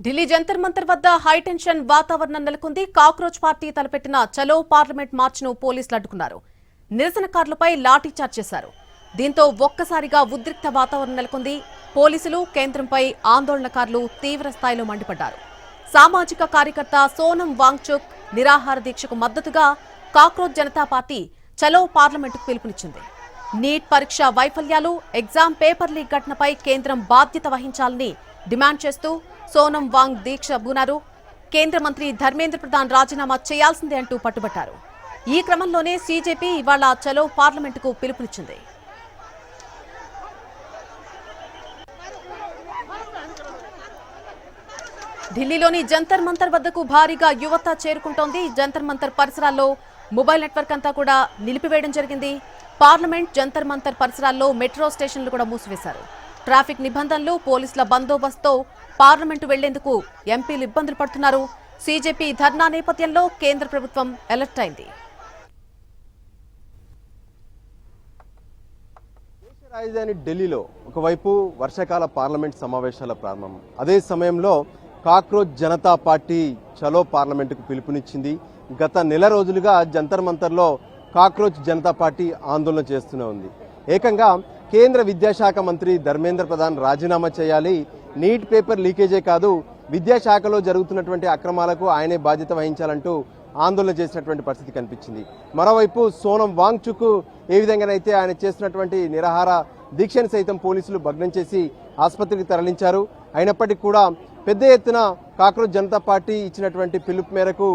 ఢిల్లీ జంతర్ మంతర్ వద్ద హైటెన్షన్ వాతావరణం నెలకొంది. కాక్రోచ్ పార్టీ తలపెట్టిన చలో పార్లమెంట్ మార్చ్ను పోలీసులు అడ్డుకున్నారు. నిరసనకారులపై లాఠీచార్జ్ చేశారు. దీంతో ఒక్కసారిగా ఉద్రిక్త వాతావరణం నెలకొంది. పోలీసులు కేంద్రంపై ఆందోళనకారులు తీవ్ర స్థాయిలో మండిపడ్డారు. సామాజిక కార్యకర్త సోనం వాంగ్చుక్ నిరాహార దీక్షకు మద్దతుగా కాక్రోచ్ జనతా పార్టీ చలో పార్లమెంటుకు పిలుపునిచ్చింది. నీట్ పరీక్ష వైఫల్యాలు, ఎగ్జామ్ పేపర్ లీక్ ఘటనపై కేంద్రం బాధ్యత వహించాలని డిమాండ్ చేస్తూ సోనం వాంగ్ దీక్ష బూనారు. కేంద్ర మంత్రి ధర్మేంద్ర ప్రధాన్ రాజీనామా చేయాల్సిందే అంటూ పట్టుబట్టారు. ఈ క్రమంలోనే సీజేపీ ఇవాళ చలో పార్లమెంటుకు పిలుపునిచ్చింది. ఢిల్లీలోని జంతర్ మంతర్ వద్దకు భారీగా యువత చేరుకుంటోంది. జంతర్ మంతర్ పరిసరాల్లో మొబైల్ నెట్వర్క్ అంతా కూడా నిలిపివేయడం జరిగింది. పార్లమెంట్, జంతర్ మంతర్ పరిసరాల్లో మెట్రో స్టేషన్లు కూడా మూసివేశారు. ట్రాఫిక్ నిబంధనలు, పోలీసుల బందోబస్తుతో పార్లమెంటు వెళ్లేందుకు ఎంపీలు ఇబ్బందులు పడుతున్నారు. సీజేపీ ధర్నా నేపథ్యంలో కేంద్ర ప్రభుత్వం అలర్ట్ అయింది. దేశ రాజధాని ఢిల్లీలో ఒకవైపు వర్షాకాల పార్లమెంట్ సమావేశాల ప్రారంభం, అదే సమయంలో కాక్రోచ్ జనతా పార్టీ చలో పార్లమెంటుకు పిలుపునిచ్చింది. గత నెల రోజులుగా జంతర్ మంతర్లో కాక్రోచ్ జనతా పార్టీ ఆందోళన చేస్తూనే ఉంది. ఏకంగా కేంద్ర విద్యాశాఖ మంత్రి ధర్మేంద్ర ప్రధాన్ రాజీనామా చేయాలి, నీట్ పేపర్ లీకేజే కాదు విద్యాశాఖలో జరుగుతున్నటువంటి అక్రమాలకు ఆయనే బాధ్యత వహించాలంటూ ఆందోళన చేసినటువంటి పరిస్థితి కనిపించింది. మరోవైపు సోనం వాంగ్చుక్ ఏ విధంగానైతే ఆయన చేస్తున్నటువంటి నిరాహార దీక్షను సైతం పోలీసులు భగ్నం చేసి ఆసుపత్రికి తరలించారు. అయినప్పటికీ కూడా పెద్ద ఎత్తున కాక్రోచ్ జనతా పార్టీ ఇచ్చినటువంటి పిలుపు మేరకు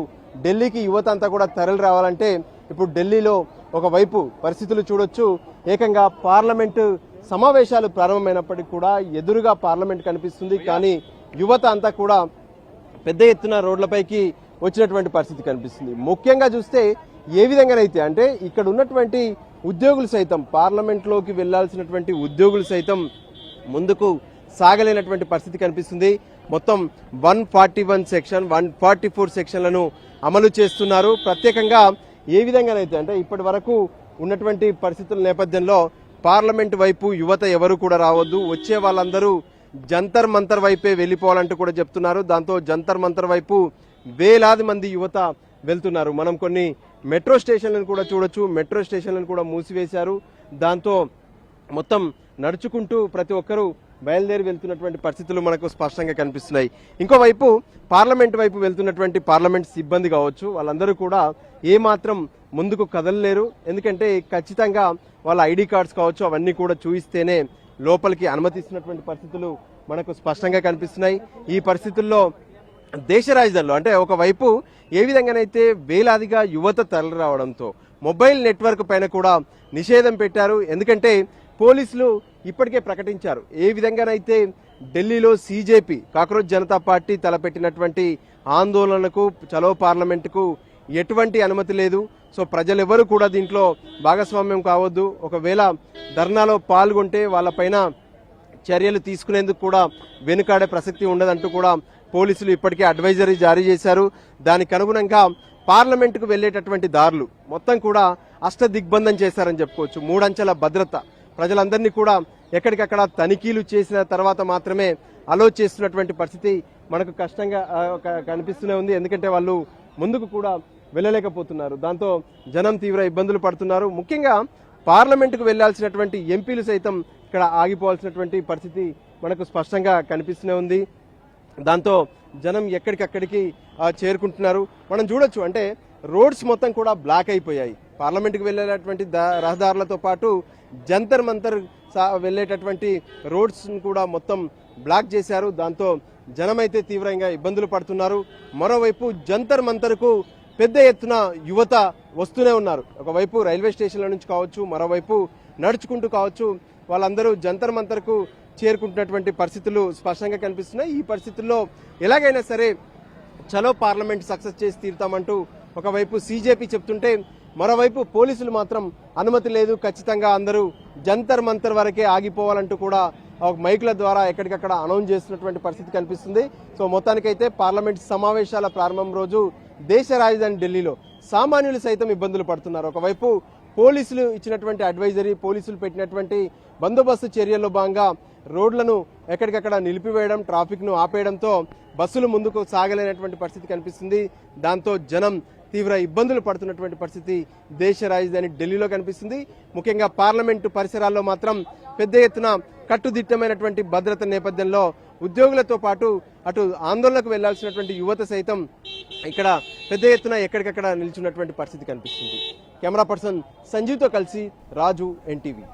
ఢిల్లీకి యువత అంతా కూడా తరలి రావాలంటే ఇప్పుడు ఢిల్లీలో ఒకవైపు పరిస్థితులు చూడొచ్చు. ఏకంగా పార్లమెంటు సమావేశాలు ప్రారంభమైనప్పటికీ కూడా ఎదురుగా పార్లమెంట్ కనిపిస్తుంది, కానీ యువత అంతా కూడా పెద్ద ఎత్తున రోడ్లపైకి వచ్చినటువంటి పరిస్థితి కనిపిస్తుంది. ముఖ్యంగా చూస్తే ఏ విధంగానైతే అంటే ఇక్కడ ఉన్నటువంటి ఉద్యోగులు సైతం, పార్లమెంట్లోకి వెళ్లాల్సినటువంటి ఉద్యోగులు సైతం ముందుకు సాగలేనటువంటి పరిస్థితి కనిపిస్తుంది. మొత్తం 141 సెక్షన్, 144 సెక్షన్లను అమలు చేస్తున్నారు. ప్రత్యేకంగా ఏ విధంగానైతే అంటే ఇప్పటి వరకు ఉన్నటువంటి పరిస్థితుల నేపథ్యంలో పార్లమెంట్ వైపు యువత ఎవరు కూడా రావద్దు, వచ్చే వాళ్ళందరూ జంతర్ మంతర్ వైపే వెళ్ళిపోవాలంటూ కూడా చెప్తున్నారు. దాంతో జంతర్ మంతర్ వైపు వేలాది మంది యువత వెళ్తున్నారు. మనం కొన్ని మెట్రో స్టేషన్లను కూడా చూడొచ్చు. మెట్రో స్టేషన్లను కూడా మూసివేశారు. దాంతో మొత్తం నడుచుకుంటూ ప్రతి ఒక్కరూ బయలుదేరి వెళ్తున్నటువంటి పరిస్థితులు మనకు స్పష్టంగా కనిపిస్తున్నాయి. ఇంకోవైపు పార్లమెంట్ వైపు వెళ్తున్నటువంటి పార్లమెంట్ సిబ్బంది కావచ్చు, వాళ్ళందరూ కూడా ఏమాత్రం ముందుకు కదలలేరు. ఎందుకంటే ఖచ్చితంగా వాళ్ళ ఐడి కార్డ్స్ కావచ్చు అవన్నీ కూడా చూయిస్తేనే లోపలికి అనుమతిస్తున్నటువంటి పరిస్థితులు మనకు స్పష్టంగా కనిపిస్తున్నాయి. ఈ పరిస్థితుల్లో దేశ రాజధానిలో అంటే ఒకవైపు ఏ విధంగానైతే వేలాదిగా యువత తరలి రావడంతో మొబైల్ నెట్వర్క్ పైన కూడా నిషేధం పెట్టారు. ఎందుకంటే పోలీసులు ఇప్పటికే ప్రకటించారు ఏ విధంగానైతే ఢిల్లీలో సీజేపీ కాక్రోచ్ జనతా పార్టీ తలపెట్టినటువంటి ఆందోళనకు, చలో పార్లమెంటుకు ఎటువంటి అనుమతి లేదు. సో ప్రజలెవరూ కూడా దీంట్లో భాగస్వామ్యం కావద్దు. ఒకవేళ ధర్నాలో పాల్గొంటే వాళ్ళపైన చర్యలు తీసుకునేందుకు కూడా వెనుకాడే ప్రసక్తి ఉండదంటూ కూడా పోలీసులు ఇప్పటికే అడ్వైజరీ జారీ చేశారు. దానికి అనుగుణంగా పార్లమెంటుకు వెళ్లేటటువంటి దారులు మొత్తం కూడా అష్టదిగ్బంధం చేశారని చెప్పుకోవచ్చు. 3 అంచెల భద్రత, ప్రజలందరినీ కూడా ఎక్కడికక్కడ తనిఖీలు చేసిన తర్వాత మాత్రమే అలో చేస్తున్నటువంటి పరిస్థితి మనకు కష్టంగా కనిపిస్తూనే ఉంది. ఎందుకంటే వాళ్ళు ముందుకు కూడా వెళ్ళలేకపోతున్నారు. దాంతో జనం తీవ్ర ఇబ్బందులు పడుతున్నారు. ముఖ్యంగా పార్లమెంటుకు వెళ్లాల్సినటువంటి ఎంపీలు సైతం ఇక్కడ ఆగిపోవాల్సినటువంటి పరిస్థితి మనకు స్పష్టంగా కనిపిస్తూనే ఉంది. దాంతో జనం ఎక్కడికక్కడికి చేరుకుంటున్నారు. మనం చూడొచ్చు అంటే రోడ్స్ మొత్తం కూడా బ్లాక్ అయిపోయాయి. పార్లమెంటుకు వెళ్లేటటువంటి రహదారులతో పాటు జంతర్ మంతర్ వెళ్లేటటువంటి రోడ్స్ కూడా మొత్తం బ్లాక్ చేశారు. దాంతో జనమైతే తీవ్రంగా ఇబ్బందులు పడుతున్నారు. మరోవైపు జంతర్ మంతర్కు పెద్ద ఎత్తున యువత వస్తూనే ఉన్నారు. ఒకవైపు రైల్వే స్టేషన్ల నుంచి కావచ్చు, మరోవైపు నడుచుకుంటూ కావచ్చు, వాళ్ళందరూ జంతర్ మంతర్కు చేరుకుంటున్నటువంటి పరిస్థితులు స్పష్టంగా కనిపిస్తున్నాయి. ఈ పరిస్థితుల్లో ఎలాగైనా సరే చలో పార్లమెంట్ సక్సెస్ చేసి తీరుతామంటూ ఒకవైపు సీజేపీ చెప్తుంటే, మరోవైపు పోలీసులు మాత్రం అనుమతి లేదు, ఖచ్చితంగా అందరూ జంతర్ మంతర్ వరకే ఆగిపోవాలంటూ కూడా మైకుల ద్వారా ఎక్కడికక్కడ అనౌన్స్ చేస్తున్నటువంటి పరిస్థితి కనిపిస్తుంది. సో మొత్తానికైతే పార్లమెంట్ సమావేశాల ప్రారంభం రోజు దేశ రాజధాని ఢిల్లీలో సామాన్యులు సైతం ఇబ్బందులు పడుతున్నారు. ఒకవైపు పోలీసులు ఇచ్చినటువంటి అడ్వైజరీ, పోలీసులు పెట్టినటువంటి బందోబస్తు చర్యల్లో భాగంగా రోడ్లను ఎక్కడికక్కడ నిలిపివేయడం, ట్రాఫిక్ను ఆపేయడంతో బస్సులు ముందుకు సాగలేనటువంటి పరిస్థితి కనిపిస్తుంది. దాంతో జనం తీవ్ర ఇబ్బందులు పడుతున్నటువంటి పరిస్థితి దేశ రాజధాని ఢిల్లీలో కనిపిస్తుంది. ముఖ్యంగా పార్లమెంటు పరిసరాల్లో మాత్రం పెద్ద ఎత్తున కట్టుదిట్టమైనటువంటి భద్రత నేపథ్యంలో ఉద్యోగులతో పాటు అటు ఆందోళనకు వెళ్లాల్సినటువంటి యువత సైతం ఇక్కడ పెద్ద ఎత్తున ఎక్కడికక్కడ నిల్చున్నటువంటి పరిస్థితి కనిపిస్తుంది. కెమెరా పర్సన్ సంజీవ్తో కలిసి రాజు, ఎన్టీవీ.